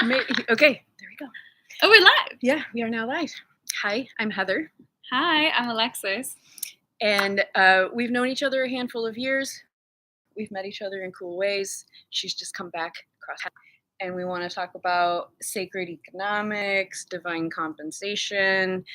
Okay, there we go. Oh, we're live. Yeah, we are now live. Hi, I'm Heather. Hi, I'm Alexis. And we've known each other a handful of years. We've met each other in cool ways. She's just come back across. And we want to talk about sacred economics, divine compensation,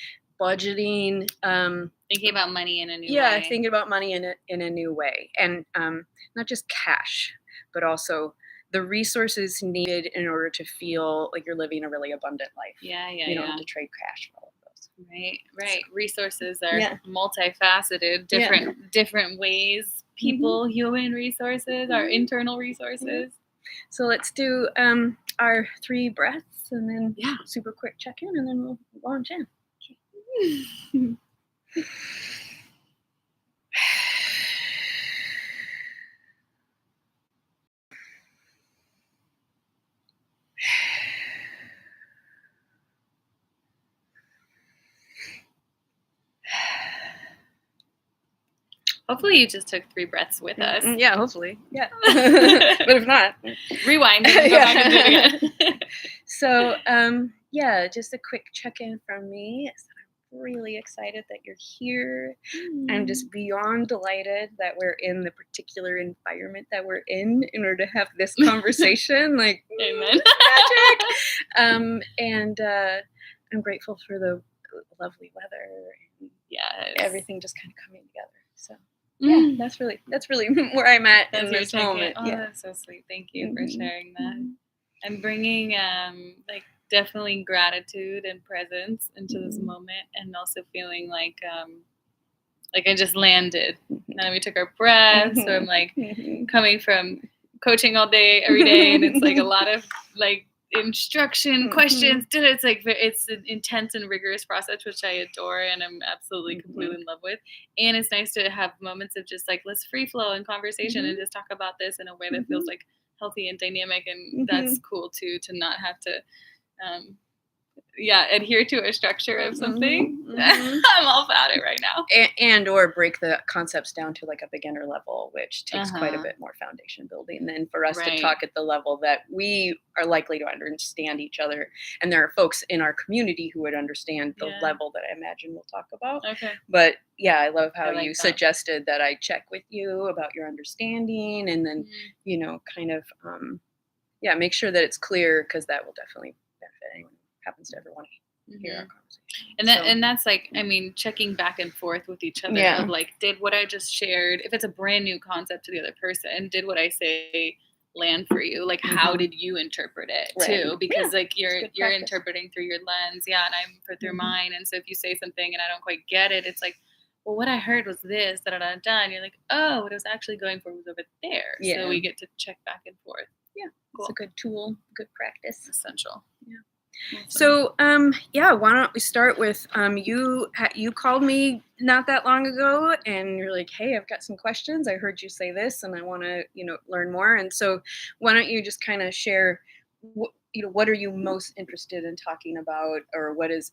budgeting. Thinking about money in a new way. Yeah, thinking about money in a new way. And not just cash, but also the resources needed in order to feel like you're living a really abundant life. Yeah. You don't have to trade cash for all of those. Right. Resources are multifaceted, different ways. People, human resources, our internal resources. So let's do our 3 breaths and then super quick check-in, and then we'll launch in. Okay. Hopefully you just took 3 breaths with us. Yeah, hopefully. Yeah. But if not, rewind and go back and do it again. So, just a quick check-in from me. I'm really excited that you're here. I'm just beyond delighted that we're in the particular environment that we're in order to have this conversation. Like, amen. Magic. And I'm grateful for the lovely weather and everything just kind of coming together. So. Yeah, that's really where I'm at in this moment. Oh, that's so sweet. Thank you for sharing that. I'm bringing definitely gratitude and presence into this moment, and also feeling like I just landed. And we took our breath, so I'm like coming from coaching all day, every day, and it's like a lot of like instruction, questions. It's like it's an intense and rigorous process, which I adore, and I'm absolutely completely in love with. And it's nice to have moments of just like, let's free flow in conversation and just talk about this in a way that feels like healthy and dynamic, and that's cool too, to not have to adhere to a structure of something. I'm all about it right now. And or break the concepts down to like a beginner level, which takes quite a bit more foundation building than for us to talk at the level that we are likely to understand each other. And there are folks in our community who would understand the level that I imagine we'll talk about. Okay. But yeah, I love how you suggested that I check with you about your understanding, and then, kind of, make sure that it's clear, because that will definitely benefit anyone who happens to ever want to hear our conversation. And that's like, I mean, checking back and forth with each other of like, did what I just shared, if it's a brand new concept to the other person, did what I say land for you? Like, how did you interpret it too? Because like you're interpreting through your lens, and I'm through mine. And so if you say something and I don't quite get it, it's like, well, what I heard was this, and you're like, oh, what I was actually going for was over there. So we get to check back and forth. Yeah, cool. It's a good tool, good practice. Essential. Yeah. So, why don't we start with, you called me not that long ago, and you're like, hey, I've got some questions. I heard you say this, and I want to, learn more. And so why don't you just kind of share, what are you most interested in talking about, or what is,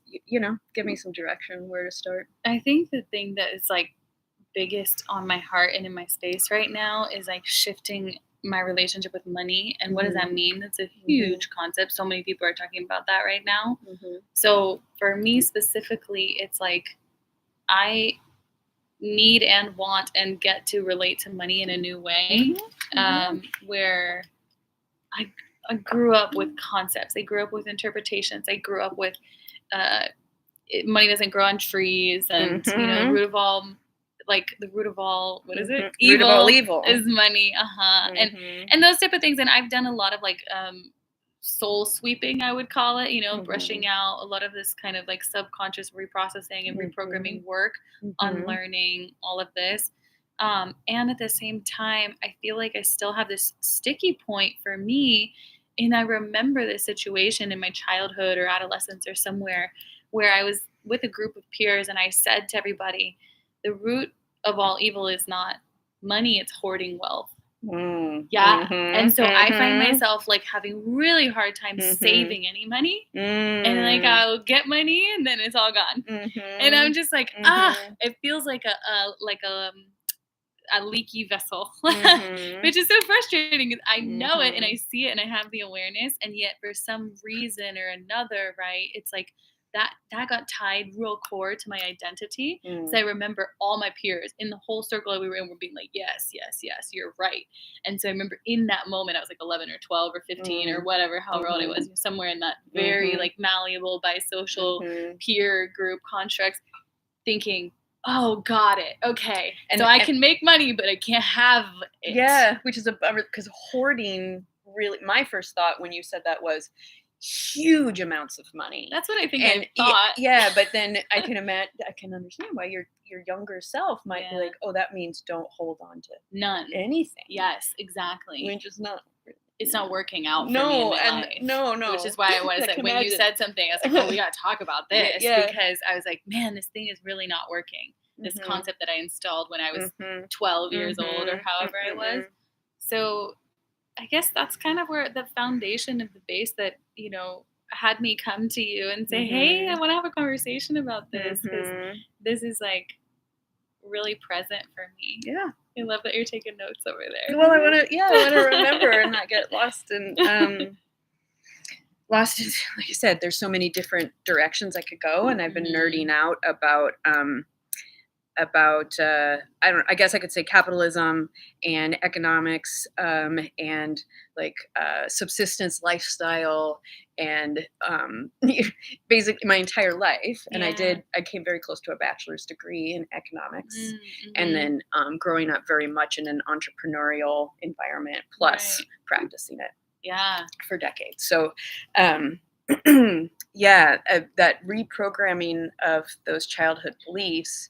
give me some direction where to start. I think the thing that is like biggest on my heart and in my space right now is like shifting my relationship with money. And what does that mean? That's a huge concept. So many people are talking about that right now. So for me specifically, it's like I need and want and get to relate to money in a new way, where I grew up with concepts. I grew up with interpretations. I grew up with money doesn't grow on trees, and root of all, like the root of all, what is it? Root of all evil is money. And those type of things. And I've done a lot of like soul sweeping, I would call it, brushing out a lot of this kind of like subconscious reprocessing and reprogramming work, unlearning all of this. And at the same time, I feel like I still have this sticky point for me. And I remember this situation in my childhood or adolescence or somewhere where I was with a group of peers, and I said to everybody, the root of all evil is not money, it's hoarding wealth. And so I find myself like having really hard time saving any money, and like I'll get money and then it's all gone. And I'm just like, it feels like a leaky vessel, Mm-hmm. which is so frustrating. I know it and I Mm-hmm. see it and I have the awareness, and yet for some reason or another, right? It's like that got tied real core to my identity. So I remember all my peers in the whole circle that we were in were being like, yes, yes, yes, you're right. And so I remember in that moment, I was like 11 or 12 or 15 or whatever, however old I was, somewhere in that very like malleable bisocial peer group constructs, thinking, oh, got it. Okay. So I can make money, but I can't have it. Yeah, which is a bummer, because hoarding, really, my first thought when you said that was huge amounts of money. That's what I think I thought. Yeah, but then I can understand why your younger self might be like, oh, that means don't hold on to none anything. Yes, exactly. Which is not. It's not working out for me in my life. No. Which is why I was like, when you said something, I was like, oh, we got to talk about this. Because I was like, man, this thing is really not working. This concept that I installed when I was 12 years old or however I was. So I guess that's kind of where the foundation of the base that, had me come to you and say, hey, I want to have a conversation about this, because this is like really present for me. Yeah. I love that you're taking notes over there. Well, I want to remember and not get lost in, like you said, there's so many different directions I could go, and I've been nerding out about I guess I could say capitalism and economics, and like subsistence lifestyle, and basically my entire life. And I came very close to a bachelor's degree in economics, and then growing up very much in an entrepreneurial environment, plus practicing it for decades. So that reprogramming of those childhood beliefs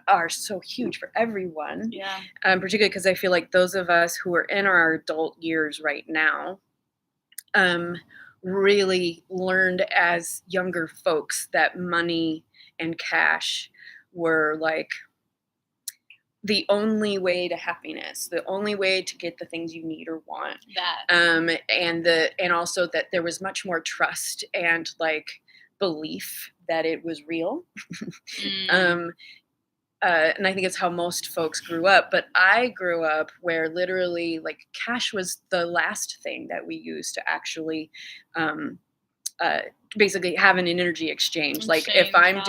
are so huge for everyone. Yeah. Particularly because I feel like those of us who are in our adult years right now really learned as younger folks that money and cash were like the only way to happiness, the only way to get the things you need or want. And also that there was much more trust and like belief that it was real. And I think it's how most folks grew up. But I grew up where literally like cash was the last thing that we used to actually basically have an energy exchange. Like if I'm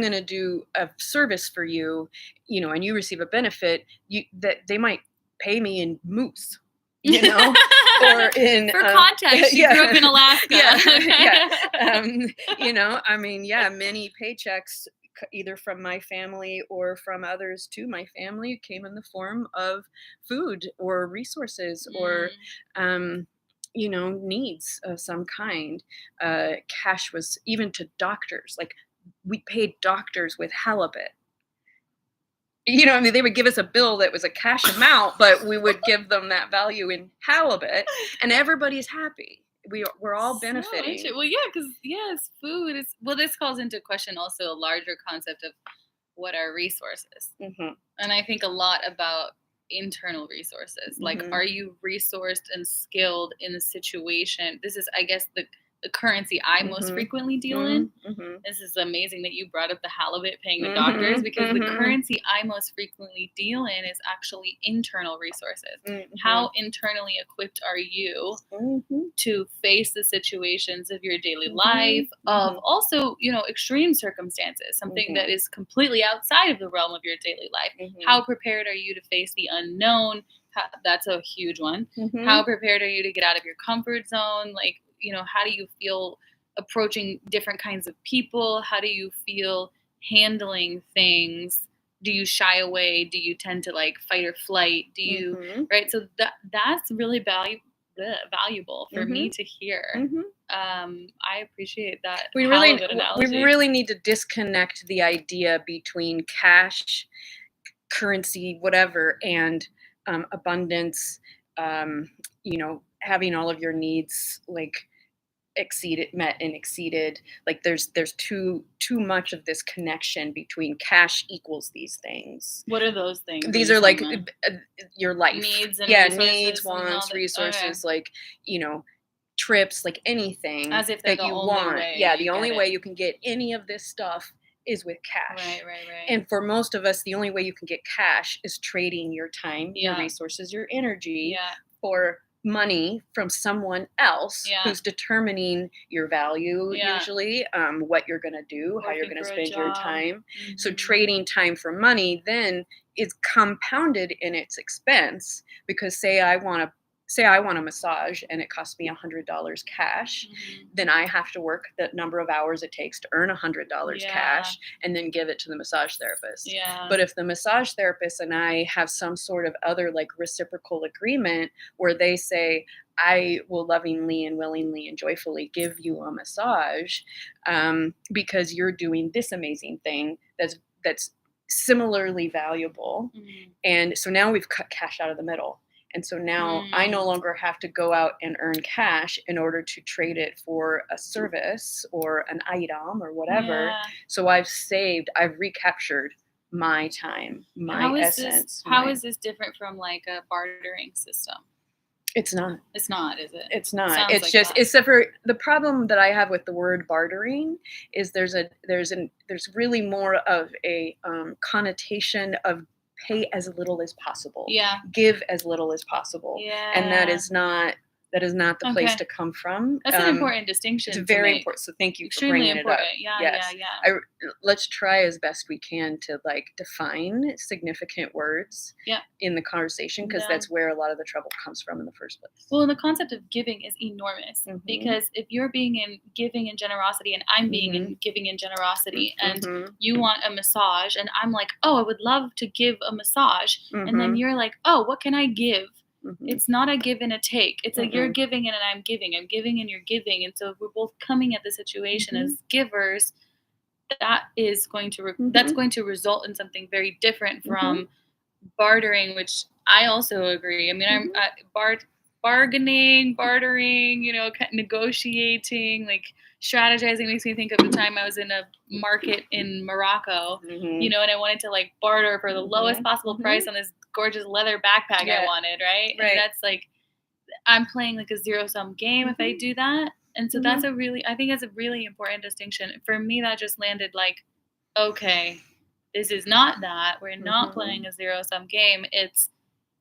going to do a service for you, and you receive a benefit, that they might pay me in moose. Or in for context, you grew up in Alaska. Many paychecks, either from my family or from others to my family, came in the form of food or resources or needs of some kind. Cash was even to doctors. Like we paid doctors with halibut. They would give us a bill that was a cash amount, but we would give them that value in halibut, and everybody's happy. We're all benefiting. Well, yeah, because food is. Well, this calls into question also a larger concept of what are resources, and I think a lot about internal resources. Like, are you resourced and skilled in the situation? This is, I guess, the currency I most frequently deal in. This is amazing that you brought up the halibut paying the doctors, because the currency I most frequently deal in is actually internal resources. How internally equipped are you to face the situations of your daily life, of also, extreme circumstances, something that is completely outside of the realm of your daily life? How prepared are you to face the unknown? That's a huge one. How prepared are you to get out of your comfort zone? Like, how do you feel approaching different kinds of people? How do you feel handling things? Do you shy away? Do you tend to like fight or flight? Do you, right? So that's really valuable for me to hear. I appreciate that. We really need to disconnect the idea between cash, currency, whatever, and abundance, having all of your needs like met and exceeded. Like there's too much of this connection between cash equals these things. What are those things? These are like your life needs and needs, wants, resources, like trips, like anything as if that you want. The only way you can get any of this stuff is with cash. Right. And for most of us, the only way you can get cash is trading your time, your Yeah. resources, your energy Yeah. for money from someone else Yeah. who's determining your value, Yeah. usually, what you're going to do, how you're Working going to for a spend your job. time. So Mhm. trading time for money then is compounded in its expense, because say I want a massage and it costs me $100 cash, Mhm. then I have to work the number of hours it takes to earn $100 Yeah. cash and then give it to the massage therapist. Yeah. But if the massage therapist and I have some sort of other like reciprocal agreement where they say, I will lovingly and willingly and joyfully give you a massage, because you're doing this amazing thing that's similarly valuable. Mhm. And so now we've cut cash out of the middle. And so now I no longer have to go out and earn cash in order to trade it for a service or an item or whatever. Yeah. So I've recaptured my time, my essence. How is this different from like a bartering system? It's not. It's not, is it? It's not. Sounds It's like just that. except for the problem that I have with the word bartering is there's really more of a connotation of pay as little as possible. Yeah. Give as little as possible. Yeah. And that is not the place Okay. to come from. That's an important distinction. It's to very make. important. So thank you for Extremely bringing it up. important. Yeah, Yes. yeah. Let's try as best we can to like define significant words Yeah. in the conversation, because Yeah. that's where a lot of the trouble comes from in the first place. Well, and the concept of giving is enormous, Mhm. because if you're being in giving and generosity and I'm being in giving and generosity and you want a massage and I'm like, oh, I would love to give a massage. And then you're like, oh, what can I give? It's not a give and a take. It's a you're giving and I'm giving. I'm giving and you're giving. And so if we're both coming at the situation as givers, that is going to that's going to result in something very different from bartering, which I also agree. I mean, I'm bartering, negotiating, like strategizing makes me think of the time I was in a market in Morocco, and I wanted to like barter for the lowest possible price on this gorgeous leather backpack I wanted, right? And that's like, I'm playing like a zero-sum game if I do that. And so I think that's a really important distinction. For me, that just landed like, okay, this is not that. We're not playing a zero-sum game. It's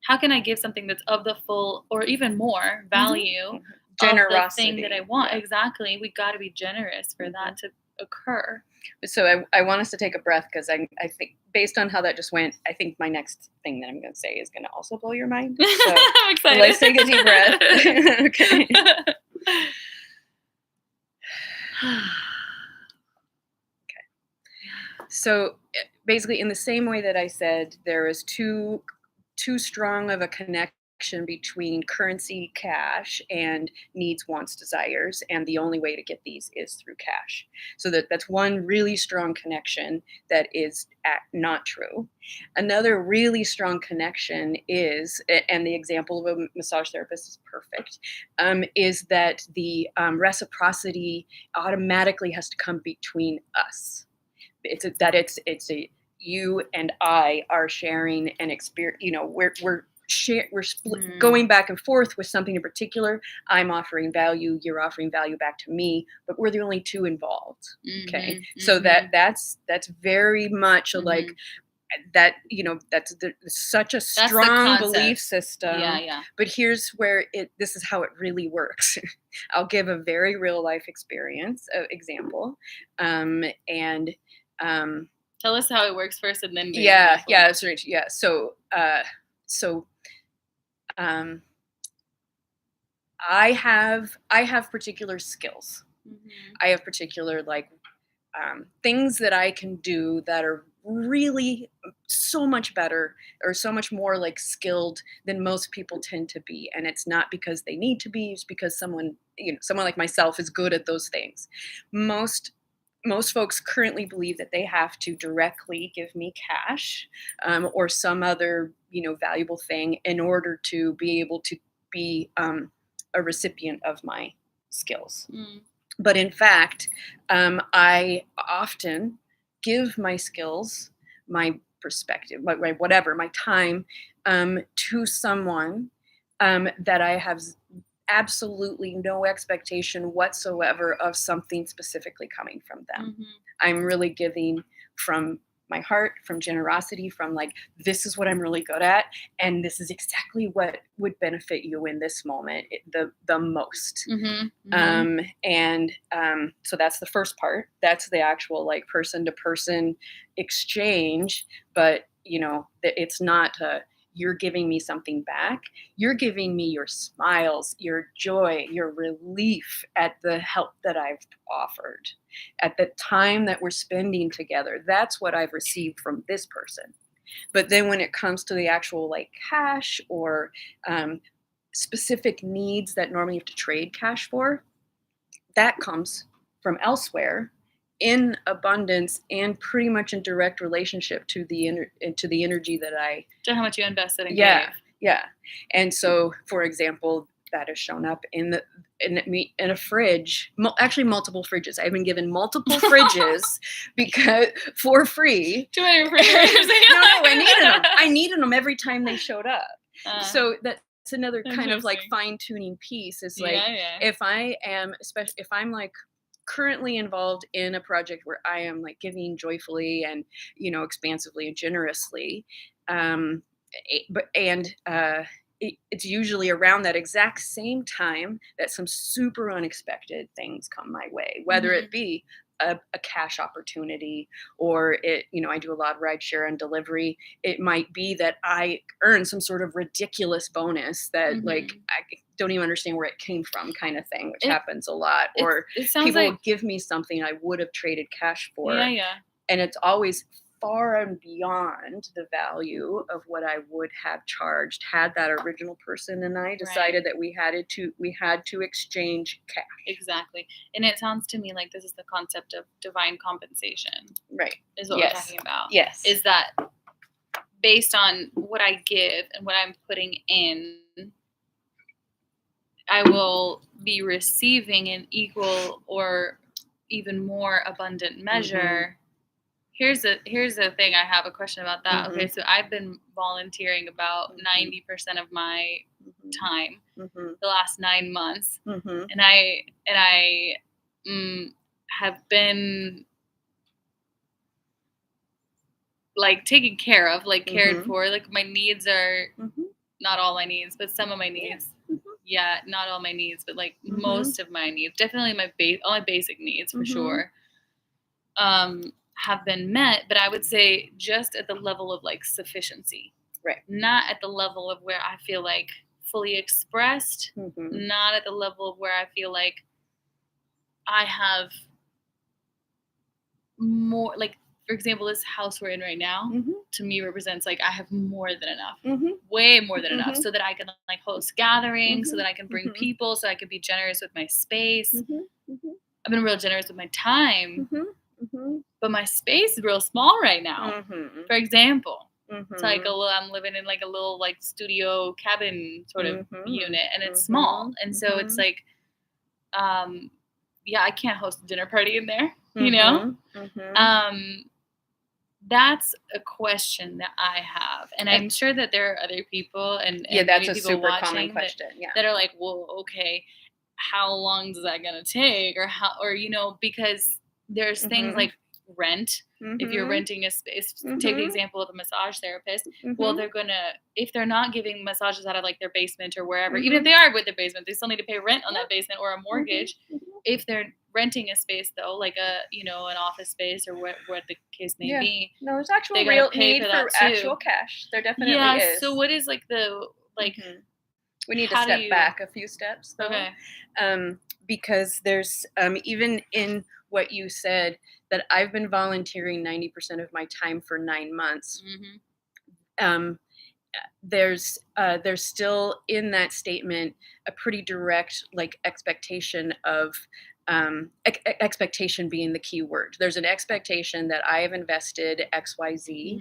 how can I give something that's of the full or even more value generosity of the thing that I want. Exactly. We got to be generous for that to occur. So I want us to take a breath, because I think based on how that just went, I think my next thing that I'm going to say is going to also blow your mind. So I'm excited. Let's take a deep breath. Okay. So basically, in the same way that I said, there is too strong of a connection between currency, cash, and needs, wants, desires, and the only way to get these is through cash. So that's one really strong connection that is not true. Another really strong connection is, and the example of a massage therapist is perfect, is that the reciprocity automatically has to come between us. It's a you and I are sharing an experience. We're going back and forth with something in particular. I'm offering value, you're offering value back to me, but we're the only two involved. Okay, so that's very much like that. That's such a strong belief system. Yeah. But here's where this is how it really works. I'll give a very real life experience example, and tell us how it works first, and then that's right. So I have particular skills. I have particular things that I can do that are really so much better or so much more like skilled than most people tend to be. And it's not because they need to be, it's because someone like myself is good at those things. Most folks currently believe that they have to directly give me cash, or some other valuable thing in order to be able to be a recipient of my skills. But in fact, I often give my skills, my perspective, my whatever, my time, to someone that I have absolutely no expectation whatsoever of something specifically coming from them. I'm really giving from my heart, from generosity, from like, this is what I'm really good at, and this is exactly what would benefit you in this moment the most. So that's the first part. That's the actual like person to person exchange. But it's not you're giving me something back. You're giving me your smiles, your joy, your relief at the help that I've offered, at the time that we're spending together. That's what I've received from this person. But then when it comes to the actual like cash or specific needs that normally you have to trade cash for, that comes from elsewhere in abundance and pretty much in direct relationship to the energy that I to how much you invested and yeah gave. yeah. And so, for example, that has shown up in a fridge, actually multiple fridges. I've been given multiple fridges because for free. Too many refrigerators. No, I needed them every time they showed up. So that's another kind of like fine-tuning piece is like, if I am, especially if I'm like currently involved in a project where I am like giving joyfully and expansively and generously, it's usually around that exact same time that some super unexpected things come my way, whether it be a cash opportunity, or I do a lot of rideshare and delivery. It might be that I earn some sort of ridiculous bonus that like I don't even understand where it came from, kind of thing, which happens a lot. Or people will give me something I would have traded cash for. And it's always far and beyond the value of what I would have charged had that original person and I decided that we had to exchange cash. Exactly. And it sounds to me like this is the concept of divine compensation. Right. Is what we're talking about. Yes. Is that based on what I give and what I'm putting in, I will be receiving an equal or even more abundant measure. Here's the thing. I have a question about that. Okay, so I've been volunteering about 90% of my time the last 9 months, and I have been like taken care of, like cared for. Like my needs are not all my needs, but some of my needs. Yeah, not all my needs, but like most of my needs. Definitely all my basic needs for sure. Have been met, but I would say just at the level of like sufficiency, right? Not at the level of where I feel like fully expressed, not at the level of where I feel like I have more, like, for example, this house we're in right now, to me represents like I have more than enough, way more than enough, so that I can like host gatherings, so that I can bring people, so I can be generous with my space. I've been real generous with my time. But my space is real small right now. For example, it's like I'm living in like a little like studio cabin sort of unit, and it's small, and so it's like, I can't host a dinner party in there, That's a question that I have, and I'm sure that there are other people, and that's a super common question. That are like, well, okay, how long is that gonna take, or because there's things like rent. If you're renting a space, take the example of a massage therapist. Well, they're gonna, if they're not giving massages out of like their basement or wherever, even if they are with their basement, they still need to pay rent on that basement or a mortgage. If they're renting a space though, like an office space or what the case may be, no, there's actual real need for actual cash. There definitely is. So what is like the like? We need to step back a few steps though. Okay. Because there's even in what you said, that I've been volunteering 90% of my time for 9 months. There's still in that statement a pretty direct like expectation of expectation being the key word. There's an expectation that I have invested XYZ.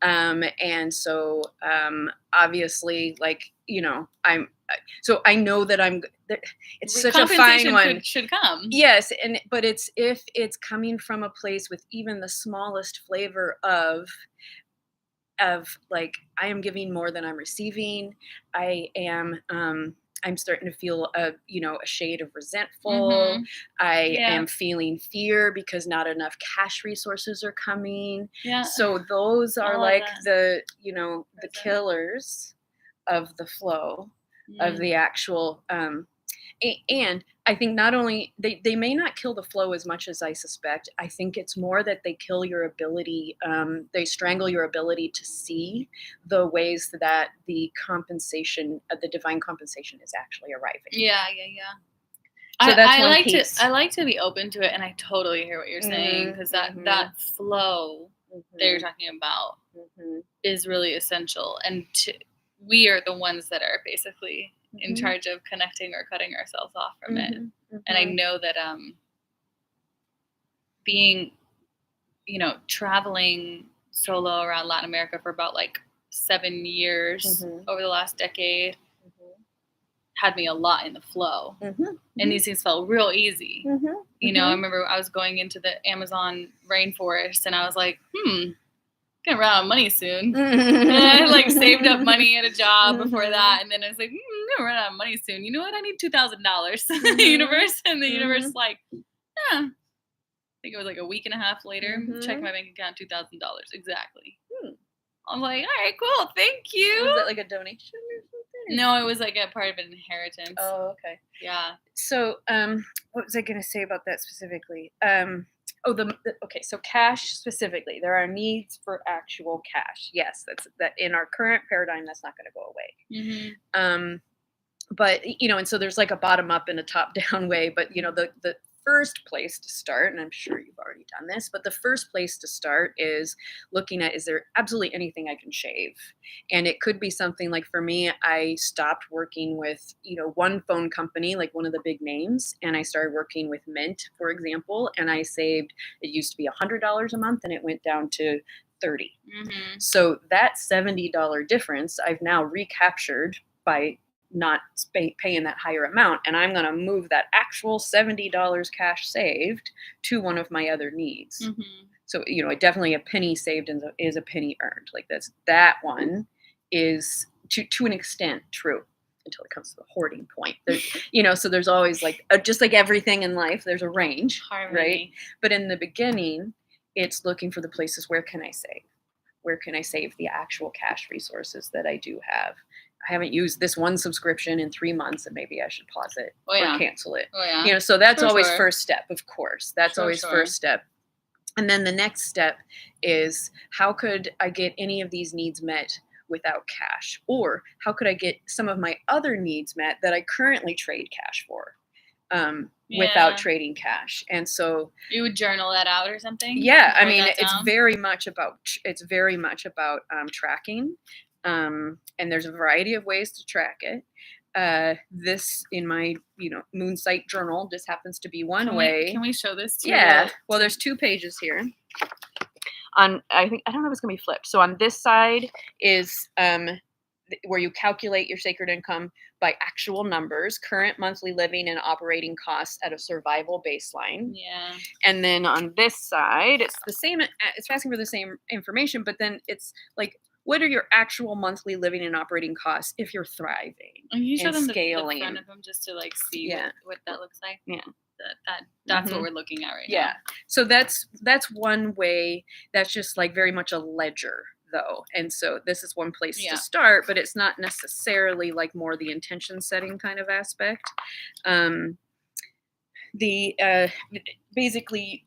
And so obviously, like, so I know that it's such a fine one. Should come. Yes. But if it's coming from a place with even the smallest flavor of like, I am giving more than I'm receiving. I am I'm starting to feel a shade of resentful. I am feeling fear because not enough cash resources are coming. Yeah. So those are like the killers of the flow of the actual and I think not only they may not kill the flow as much as I suspect. I think it's more that they kill your ability, they strangle your ability to see the ways that the compensation, the divine compensation is actually arriving. Yeah. So that's I one like piece. I like to be open to it, and I totally hear what you're saying, because that flow that you're talking about is really essential, and we are the ones that are basically in charge of connecting or cutting ourselves off from it. And I know that being, traveling solo around Latin America for about like 7 years over the last decade had me a lot in the flow. And these things felt real easy. I remember I was going into the Amazon rainforest, and I was like, gonna run out of money soon. And I like saved up money at a job before that, and then I was like, I'm gonna run out of money soon. You know what? I need $2,000. The universe, and the universe like, I think it was like a week and a half later. Check my bank account, $2,000 exactly. I'm like, all right, cool, thank you. Was that like a donation or something? No, it was like a part of an inheritance. Oh, okay. Yeah. So, what was I gonna say about that specifically? Okay, so cash specifically. There are needs for actual cash. Yes, that in our current paradigm, that's not going to go away. But and so there's like a bottom up and a top down way. But the first place to start, and I'm sure you've already done this, but the first place to start is looking at, is there absolutely anything I can shave? And it could be something like, for me, I stopped working with, one phone company, like one of the big names, and I started working with Mint, for example, and I saved, it used to be $100 a month, and it went down to 30. So that $70 difference, I've now recaptured by not paying that higher amount, and I'm going to move that actual $70 cash saved to one of my other needs. So definitely a penny saved is a penny earned. Like that one is to an extent true until it comes to the hoarding point. So there's always like just like everything in life, there's a range, right? But in the beginning, it's looking for the places, where can I save? Where can I save the actual cash resources that I do have? I haven't used this one subscription in 3 months, and maybe I should pause it or cancel it. So that's always first step, of course. That's always first step. And then the next step is, how could I get any of these needs met without cash? Or how could I get some of my other needs met that I currently trade cash for without trading cash? And so you would journal that out or something? Yeah, I mean, it's very much about tracking. And there's a variety of ways to track it. This in my moon site journal just happens to be one way. Can we show this to Well, there's 2 pages here. I don't know if it's gonna be flipped. So on this side is where you calculate your sacred income by actual numbers, current monthly living and operating costs at a survival baseline. And then on this side, it's the same. It's asking for the same information, but then it's like, what are your actual monthly living and operating costs if you're thriving? And you show them scaling. the front of them just to like see what that looks like. Yeah. That's what we're looking at right now. So that's one way. That's just like very much a ledger, though. And so this is one place to start, but it's not necessarily like more the intention setting kind of aspect. Basically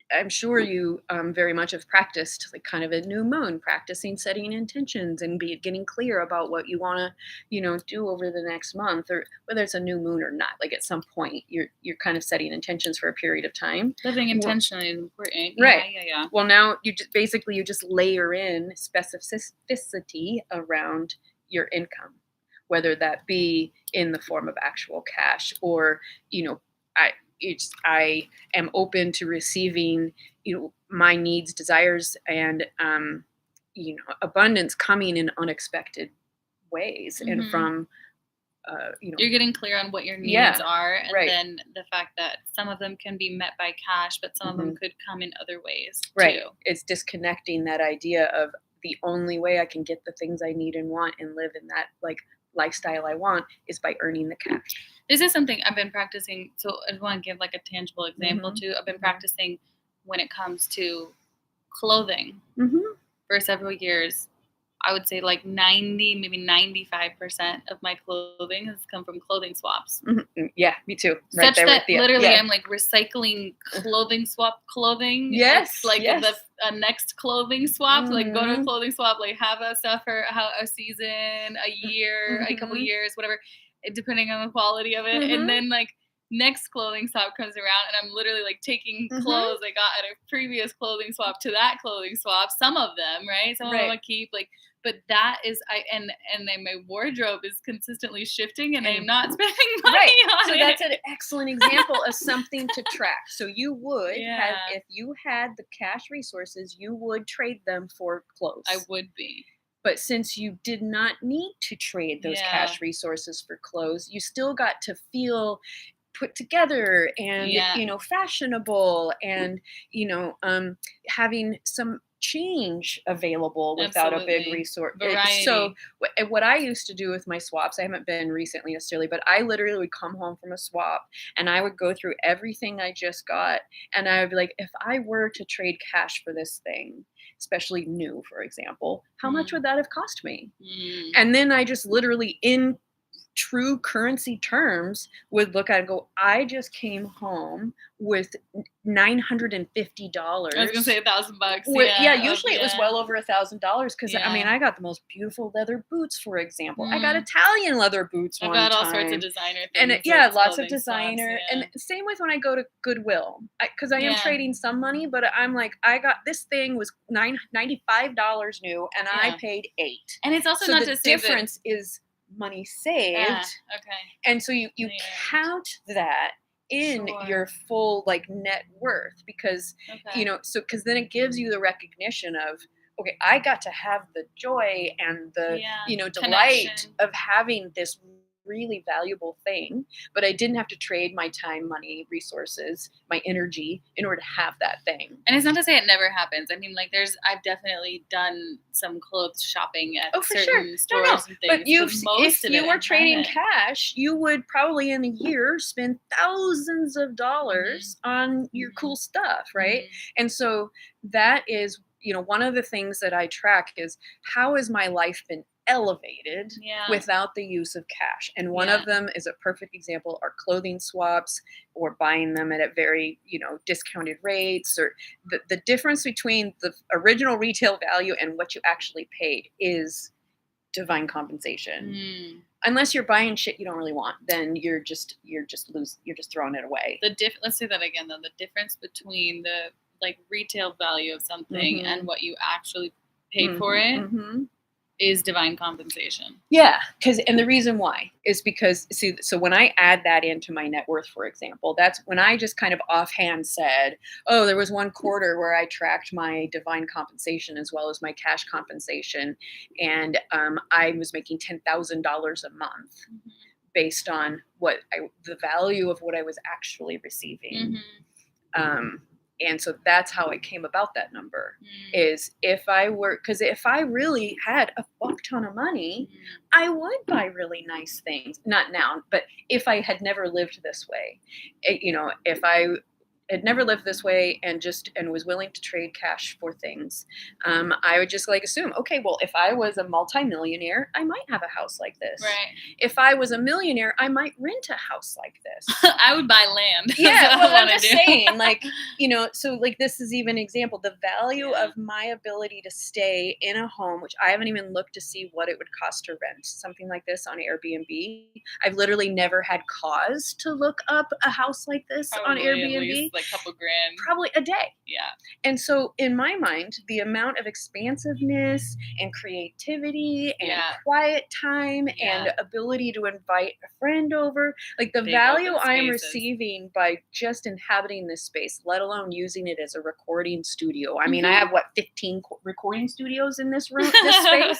I'm sure you very much have practiced like kind of a new moon, practicing setting intentions and getting clear about what you want to, do over the next month, or whether it's a new moon or not. Like at some point, you're kind of setting intentions for a period of time. Living intentionally is important, right? Yeah. Well, now you just layer in specificity around your income, whether that be in the form of actual cash, or I am open to receiving, my needs, desires, and abundance coming in unexpected ways, and from you're getting clear on what your needs are, and then the fact that some of them can be met by cash, but some of them could come in other ways too. It's disconnecting that idea of the only way I can get the things I need and want and live in that like lifestyle I want is by earning the cash. This is something I've been practicing. So I want to give like a tangible example too. I've been practicing when it comes to clothing for several years. I would say like 90, maybe 95% of my clothing has come from clothing swaps. Yeah, me too. Right. Such there that literally I'm like recycling clothing swap clothing. Yes. It's like the next clothing swap, like go to a clothing swap, like have that stuff for a season, a year, a couple years, whatever, depending on the quality of it. And then like next clothing swap comes around and I'm literally like taking clothes I got at a previous clothing swap to that clothing swap. Some of them, right? Some of them I keep, like, but that is and then my wardrobe is consistently shifting and I'm not spending money on it. So that's an excellent example of something to track. So you would have, if you had the cash resources, you would trade them for clothes. I would be. But since you did not need to trade those cash resources for clothes, you still got to feel put together and, fashionable and, having some change available without a big resource. So what I used to do with my swaps, I haven't been recently necessarily, but I literally would come home from a swap and I would go through everything I just got. And I would be like, if I were to trade cash for this thing, especially new, for example, how much would that have cost me? And then I just literally in true currency terms would look at it and go, I just came home with $950. I was gonna say $1,000. Usually it was well over $1,000 because I mean I got the most beautiful leather boots, for example. I got Italian leather boots. I've got all sorts of designer things. And lots of designer. And same with when I go to Goodwill, because I am trading some money, but I'm like, I got this thing was $95 new, and I paid $8. And it's also not the to say difference is money saved. And so you count that in your full like net worth because because then it gives you the recognition of, okay, I got to have the joy and the delight of having this really valuable thing, but I didn't have to trade my time, money, resources, my energy in order to have that thing. And it's not to say it never happens. I mean, like I've definitely done some clothes shopping at certain stores and things. But if you were trading cash, you would probably in a year spend thousands of dollars on your cool stuff, right? And so that is, one of the things that I track is how has my life been elevated without the use of cash. And one of them is a perfect example are clothing swaps or buying them at a very, discounted rates, or the difference between the original retail value and what you actually paid is divine compensation. Unless you're buying shit you don't really want, then you're just throwing it away. Let's say that again though. The difference between the like retail value of something and what you actually paid for it is divine compensation. Yeah, and the reason why is because, so when I add that into my net worth, for example, that's when I just kind of offhand said, oh, there was one quarter where I tracked my divine compensation as well as my cash compensation, and I was making $10,000 a month based on the value of what I was actually receiving. And so that's how it came about that number is if I really had a fuck ton of money, I would buy really nice things. Not now, but if I had never lived this way, if I had never lived this way and was willing to trade cash for things, I would just assume, okay, well, if I was a multimillionaire, I might have a house like this. Right. If I was a millionaire, I might rent a house like this. I would buy land. Yeah, well, I'm just saying, so this is even an example. The value of my ability to stay in a home, which I haven't even looked to see what it would cost to rent something like this on Airbnb. I've literally never had cause to look up a house like this on Airbnb. Like a couple grand. Probably a day. Yeah. And so in my mind, the amount of expansiveness and creativity and quiet time and ability to invite a friend over, the value I'm receiving by just inhabiting this space, let alone using it as a recording studio. I mean, I have 15 recording studios in this room, this space,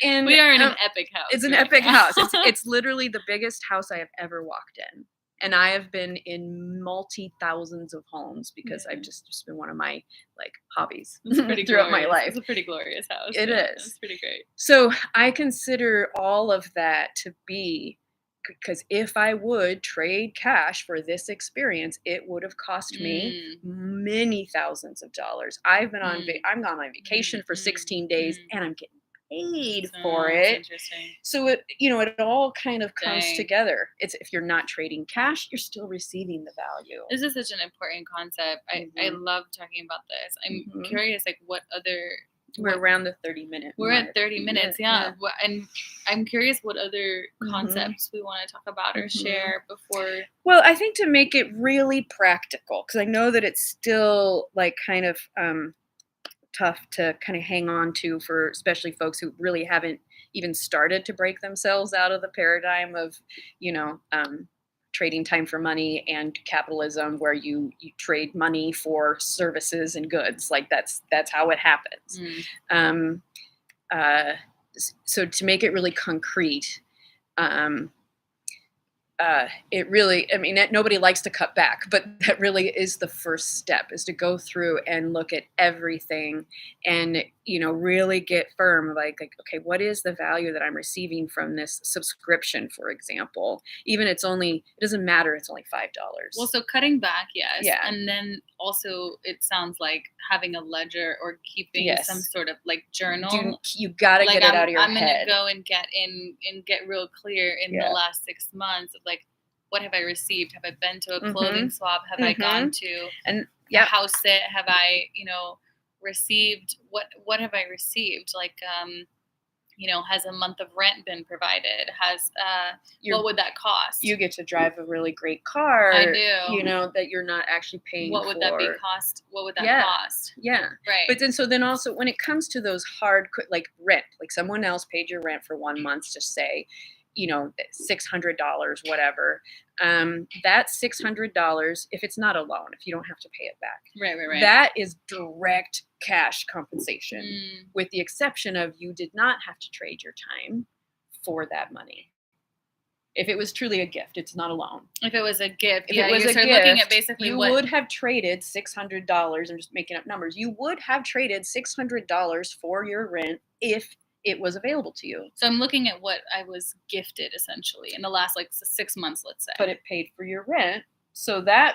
and we are in an epic house. It's an epic house. It's literally the biggest house I have ever walked in. And I have been in multi-thousands of homes because I've just been one of my like hobbies throughout my life. It's a pretty glorious house. It is. It's pretty great. So I consider all of that to be, because if I would trade cash for this experience, it would have cost me many thousands of dollars. I'm gone on vacation for 16 days and I'm getting paid for it. Interesting. So it all kind of comes together. It's, if you're not trading cash, you're still receiving the value. This is such an important concept. I love talking about this. I'm curious, like, what other... We're around the 30-minute. We're at 30 minutes, yeah. And I'm curious what other concepts we want to talk about or share before. Well, I think to make it really practical, because I know that it's still like kind of tough to kind of hang on to for especially folks who really haven't even started to break themselves out of the paradigm of, trading time for money and capitalism, where you trade money for services and goods. Like that's how it happens. So to make it really concrete, it really, nobody likes to cut back, but that really is the first step, is to go through and look at everything and, really get firm, like, okay, what is the value that I'm receiving from this subscription, for example? Even it doesn't matter. It's only $5. Well, so cutting back. Yes. Yeah. And then also it sounds like having a ledger or keeping some sort of like journal. You got to get it out of your head. I'm going to go and get real clear in the last 6 months of like, what have I received? Have I been to a clothing swap? Have I gone to a house sit? Have I, received what have I received? Like, has a month of rent been provided? What would that cost? You get to drive a really great car. I do. That you're not actually paying for. What would that be cost? What would that cost? Yeah. Right. But then also when it comes to those hard, like rent, like someone else paid your rent for 1 month, just say, $600, whatever. That $600, if it's not a loan, if you don't have to pay it back. Right. That is direct cash compensation, with the exception of you did not have to trade your time for that money. If it was truly a gift, it's not a loan. If it was a gift, if it was a gift, looking at basically you would have traded $600. I'm just making up numbers. You would have traded $600 for your rent if it was available to you. So I'm looking at what I was gifted essentially in the last 6 months, let's say. But it paid for your rent. So I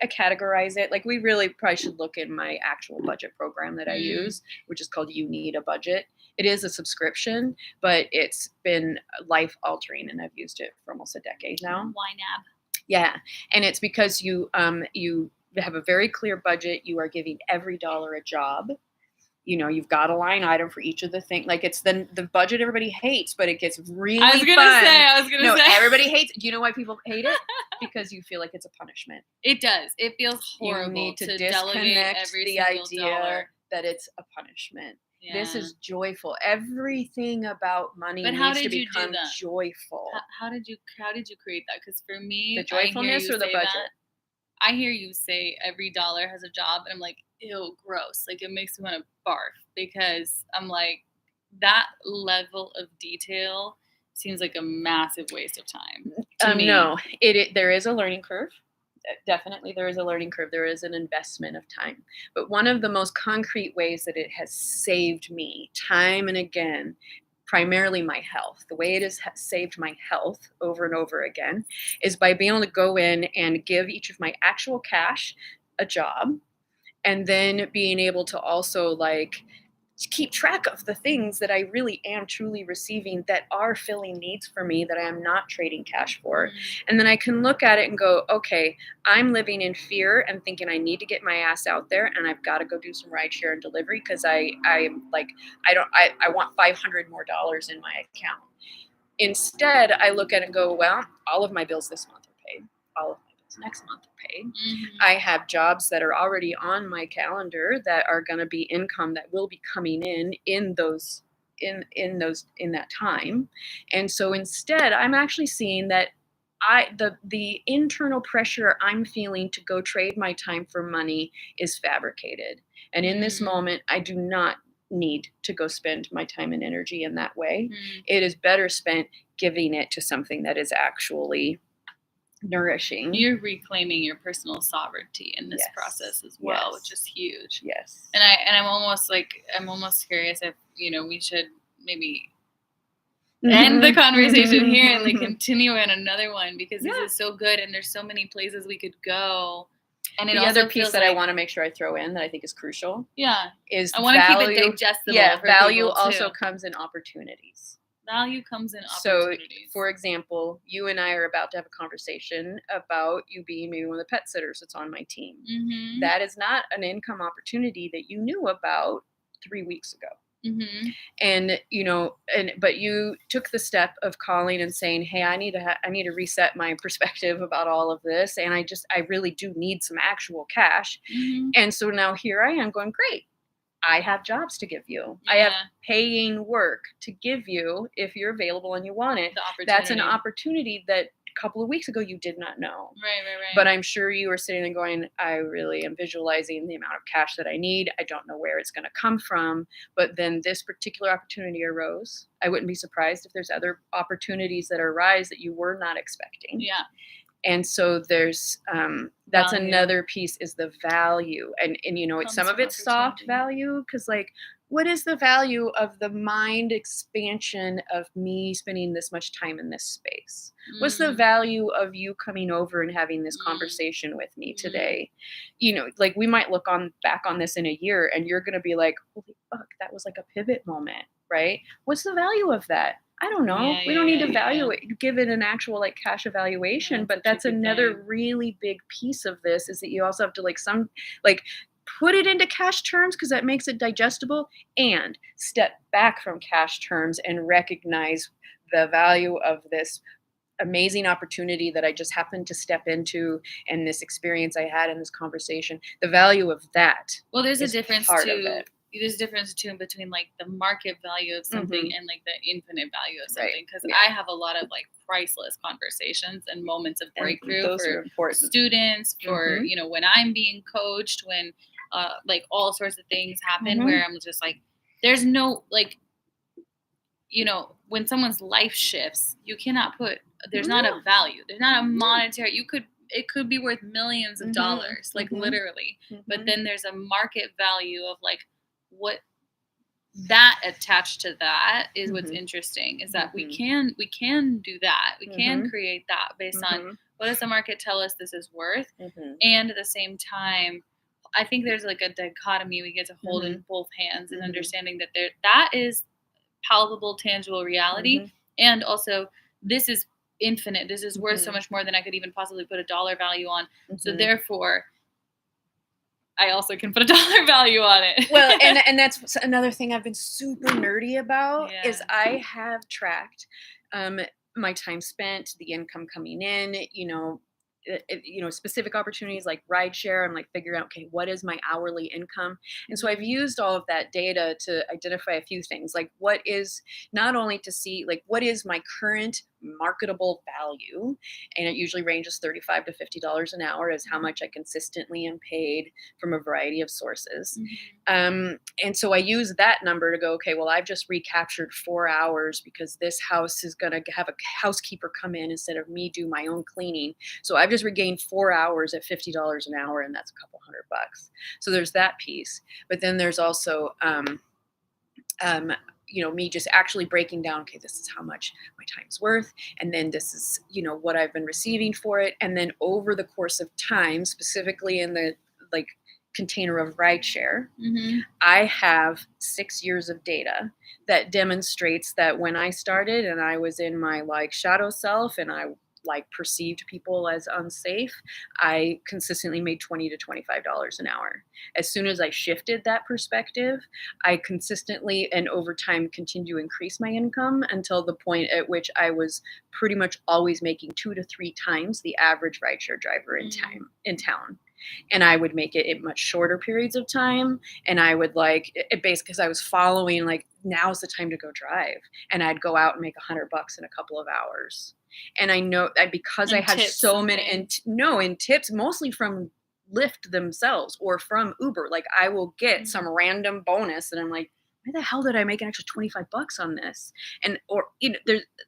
categorize it. Like, we really probably should look in my actual budget program that I use, which is called You Need a Budget. It is a subscription, but it's been life altering, and I've used it for almost a decade now. YNAB. Yeah. And it's because you have a very clear budget. You are giving every dollar a job. You've got a line item for each of the things. Like, it's the budget everybody hates, but it gets really fun. I was gonna say. Everybody hates it. Do you know why people hate it? Because you feel like it's a punishment. It does. It feels horrible. You need to delegate every the idea dollar. that it's a punishment. Yeah. This is joyful. Everything about money needs to become joyful. How did you create that? Because for me, the joyfulness or the budget? I hear you say every dollar has a job, and I'm like, ew, gross. Like, it makes me want to barf, because I'm like, that level of detail seems like a massive waste of time to me. No, there is a learning curve. Definitely, there is a learning curve. There is an investment of time. But one of the most concrete ways that it has saved me time and again, primarily my health, the way it has saved my health over and over again, is by being able to go in and give each of my actual cash a job, and then being able to also keep track of the things that I really am truly receiving that are filling needs for me, that I am not trading cash for. And then I can look at it and go, okay, I'm living in fear and thinking I need to get my ass out there, and I've got to go do some rideshare and delivery because I want $500 more in my account. Instead, I look at it and go, well, all of my bills this month are paid. All of my bills next month are paid. I have jobs that are already on my calendar that are going to be income that will be coming in that time. And so instead, I'm actually seeing that the internal pressure I'm feeling to go trade my time for money is fabricated. And in this moment, I do not need to go spend my time and energy in that way. It is better spent giving it to something that is actually nourishing. You're reclaiming your personal sovereignty in this Yes. process as well, Yes. which is huge. Yes. And I'm almost curious if, we should maybe end the conversation here and continue on another one, because this is so good and there's so many places we could go. And the other piece that I want to make sure I throw in that I think is crucial. Is I want to keep it digestible. Yeah, value also comes in opportunities. Value comes in opportunities. So, for example, you and I are about to have a conversation about you being maybe one of the pet sitters that's on my team. Mm-hmm. That is not an income opportunity that you knew about 3 weeks ago. Mm-hmm. And but you took the step of calling and saying, hey, I need to reset my perspective about all of this, and I really do need some actual cash. Mm-hmm. And so now here I am going, great, I have jobs to give you. I have paying work to give you if you're available and you want it. That's an opportunity that a couple of weeks ago you did not know. Right. But I'm sure you were sitting there going, I really am visualizing the amount of cash that I need. I don't know where it's going to come from. But then this particular opportunity arose. I wouldn't be surprised if there's other opportunities that arise that you were not expecting. Yeah. And so there's that's value. Another piece is the value, and some of it's soft value, because like, what is the value of the mind expansion of me spending this much time in this space? What's the value of you coming over and having this conversation with me today? Like, we might look back on this in a year and you're gonna be like, holy fuck, that was like a pivot moment, right? What's the value of that? I don't know. We don't need to give it an actual like cash evaluation, but that's another really big piece of this, is that you also have to put it into cash terms, because that makes it digestible, and step back from cash terms and recognize the value of this amazing opportunity that I just happened to step into, and this experience I had in this conversation. The value of that. Well, there's a difference too. There's a difference too between like the market value of something and like the infinite value of something. Because I have a lot of like priceless conversations and moments of breakthrough for students, for when I'm being coached, when like all sorts of things happen where I'm just like, there's no like, when someone's life shifts, you cannot put, there's not a value, there's not a monetary, it could be worth millions of dollars, like literally, but then there's a market value of like, what that attached to that is what's interesting, is that we can do that, we can create that based on what does the market tell us this is worth, and at the same time I think there's like a dichotomy we get to hold in both hands, and understanding that that is palpable, tangible reality, and also this is infinite, this is worth so much more than I could even possibly put a dollar value on, so therefore I also can put a dollar value on it. Well, and that's another thing I've been super nerdy about, is I have tracked my time spent, the income coming in, specific opportunities like rideshare. I'm like figuring out, okay, what is my hourly income? And so I've used all of that data to identify a few things, like what is, not only to see like what is my current marketable value, and it usually ranges $35 to $50 an hour, is how much I consistently am paid from a variety of sources. And so I use that number to go, okay, well, I've just recaptured 4 hours because this house is going to have a housekeeper come in instead of me do my own cleaning. So I've just regained 4 hours at $50 an hour, and that's a couple $100. So there's that piece. But then there's also me just actually breaking down, okay, this is how much my time's worth, and then this is, what I've been receiving for it. And then over the course of time, specifically in the like container of rideshare, I have 6 years of data that demonstrates that when I started and I was in my like shadow self and I like perceived people as unsafe, I consistently made $20 to $25 an hour. As soon as I shifted that perspective, I consistently and over time continued to increase my income until the point at which I was pretty much always making 2 to 3 times the average rideshare driver in town. And I would make it in much shorter periods of time. And I would like it based because I was following like, now's the time to go drive. And I'd go out and make $100 in a couple of hours. And I know that because I had so many, in tips, mostly from Lyft themselves or from Uber, like I will get some random bonus and I'm like, why the hell did I make an extra $25 on this? And, or,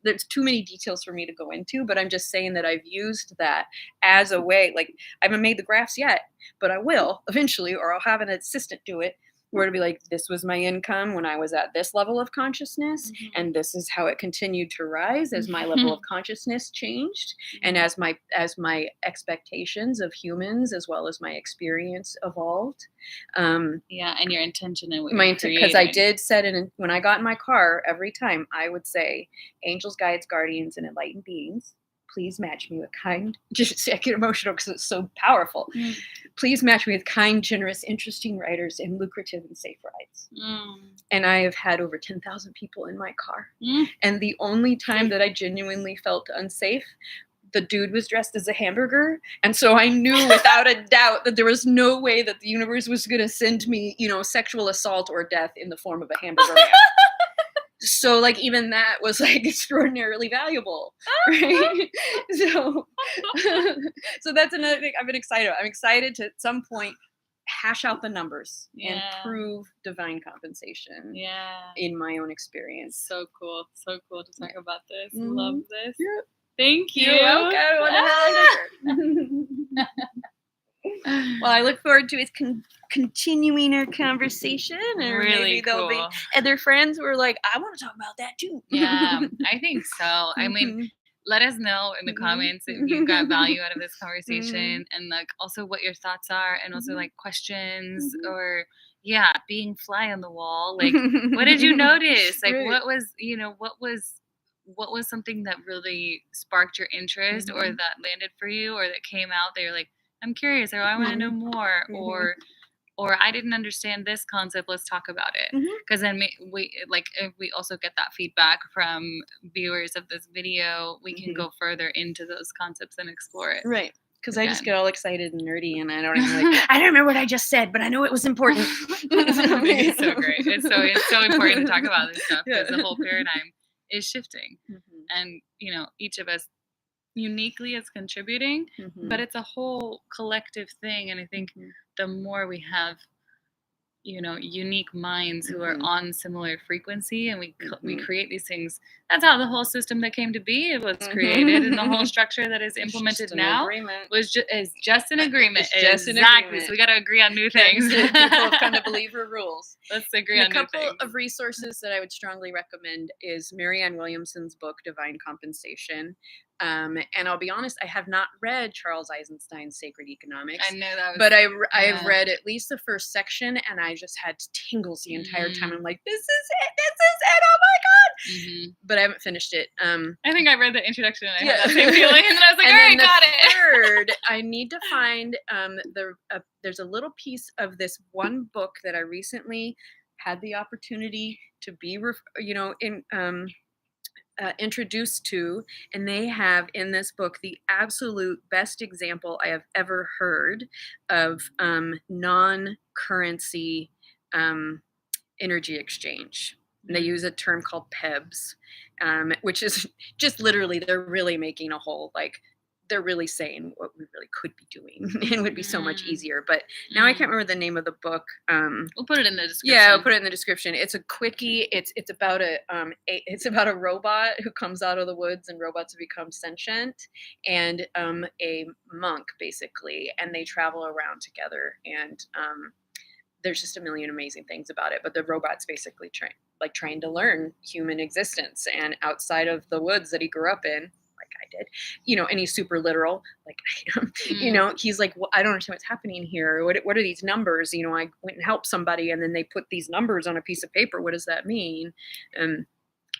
there's too many details for me to go into, but I'm just saying that I've used that as a way, like, I haven't made the graphs yet, but I will eventually, or I'll have an assistant do it, where to be like, this was my income when I was at this level of consciousness, and this is how it continued to rise as my level of consciousness changed, and as my expectations of humans as well as my experience evolved. And your intention and what you're creating. Because I did set it when I got in my car, every time I would say, angels, guides, guardians, and enlightened beings, please match me with kind. Just I get emotional because it's so powerful. Please match me with kind, generous, interesting writers and lucrative and safe rides. And I have had over 10,000 people in my car. And the only time that I genuinely felt unsafe, the dude was dressed as a hamburger. And so I knew without a doubt that there was no way that the universe was going to send me, sexual assault or death in the form of a hamburger man. So, like, even that was, like, extraordinarily valuable, right? So that's another thing I've been excited. I'm excited to, at some point, hash out the numbers and prove divine compensation in my own experience. So cool to talk about this. Love this. Yeah. Thank you. You're welcome. Well, I look forward to continuing our conversation, and really maybe there'll be other friends who are like, I want to talk about that too. Yeah, I think so. I mean, let us know in the comments if you got value out of this conversation, and like also what your thoughts are, and also like questions or being fly on the wall. Like, what did you notice? Like, what was something that really sparked your interest, or that landed for you, or that came out that you're like, I'm curious, or I want to know more, or I didn't understand this concept. Let's talk about it. Because then if we also get that feedback from viewers of this video, we can go further into those concepts and explore it. Right. Because I just get all excited and nerdy, and I don't even I don't remember what I just said, but I know it was important. It's so great. It's so important to talk about this stuff, because the whole paradigm is shifting, and each of us uniquely is contributing, but it's a whole collective thing. And I think the more we have unique minds who are on similar frequency, and we create these things. That's how the whole system that came to be was created, and the whole structure that is implemented now is just an agreement. Exactly. So we got to agree on new things. People kind of believe her rules. Let's agree on a couple new things. of resources that I would strongly recommend is Marianne Williamson's book, Divine Compensation. And I'll be honest, I have not read Charles Eisenstein's Sacred Economics. I know that, but I've read at least the first section, and I just had tingles the entire time. I'm like, this is it! Oh my god! But I haven't finished it. I think I read the introduction and I had that same feeling, and then I was like, all right, got it. Third, I need to find there's a little piece of this one book that I recently had the opportunity to be introduced to, and they have in this book the absolute best example I have ever heard of non-currency energy exchange. And they use a term called PEBs, which is just literally, they're really making a whole, they're really saying what we really could be doing and would be so much easier. But now I can't remember the name of the book. We'll put it in the description. Yeah, I'll put it in the description. It's a quickie. It's about a robot who comes out of the woods, and robots have become sentient, and a monk basically, and they travel around together, and there's just a million amazing things about it. But the robot's basically trying to learn human existence, and outside of the woods that he grew up in, like I did, and he's super literal, like I am, he's like, well, I don't understand what's happening here. What are these numbers? I went and helped somebody, and then they put these numbers on a piece of paper. What does that mean? And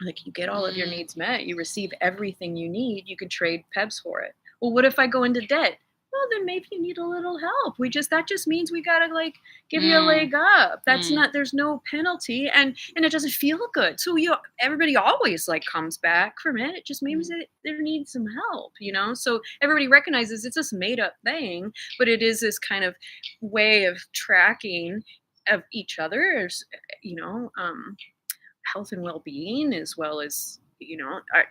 like, you get all of your needs met, you receive everything you need, you can trade PEBs for it. Well, what if I go into debt? Well, then maybe you need a little help. That just means we gotta give you a leg up. That's not, there's no penalty, and it doesn't feel good. So everybody always comes back from it. It just means that there needs some help, So everybody recognizes it's this made up thing, but it is this kind of way of tracking of each other's, health and well-being, as well as,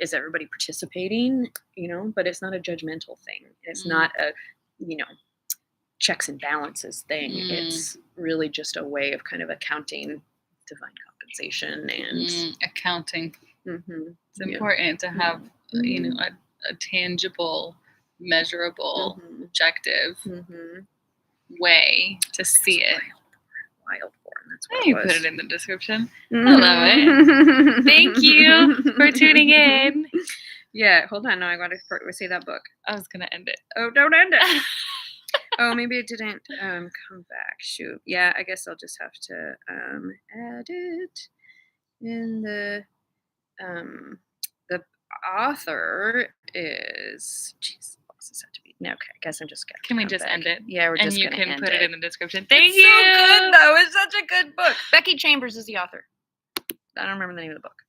is everybody participating, but it's not a judgmental thing. It's not a, checks and balances thing. It's really just a way of kind of accounting divine compensation and accounting. Mm-hmm. It's important to have, a tangible, measurable, objective way to see it. Wild form. That's what You put it in the description. I love it. Thank you for tuning in. Yeah, hold on. No, I got to say that book. I was going to end it. Oh, don't end it. Oh, maybe it didn't come back. Shoot. Yeah, I guess I'll just have to add it in the author is what does this have to be? No, okay, I guess I'm just gonna Can we just end it? Yeah, we're just gonna end it. And you can put it in the description. Thank you. So good though. It's such a good book. Becky Chambers is the author. I don't remember the name of the book.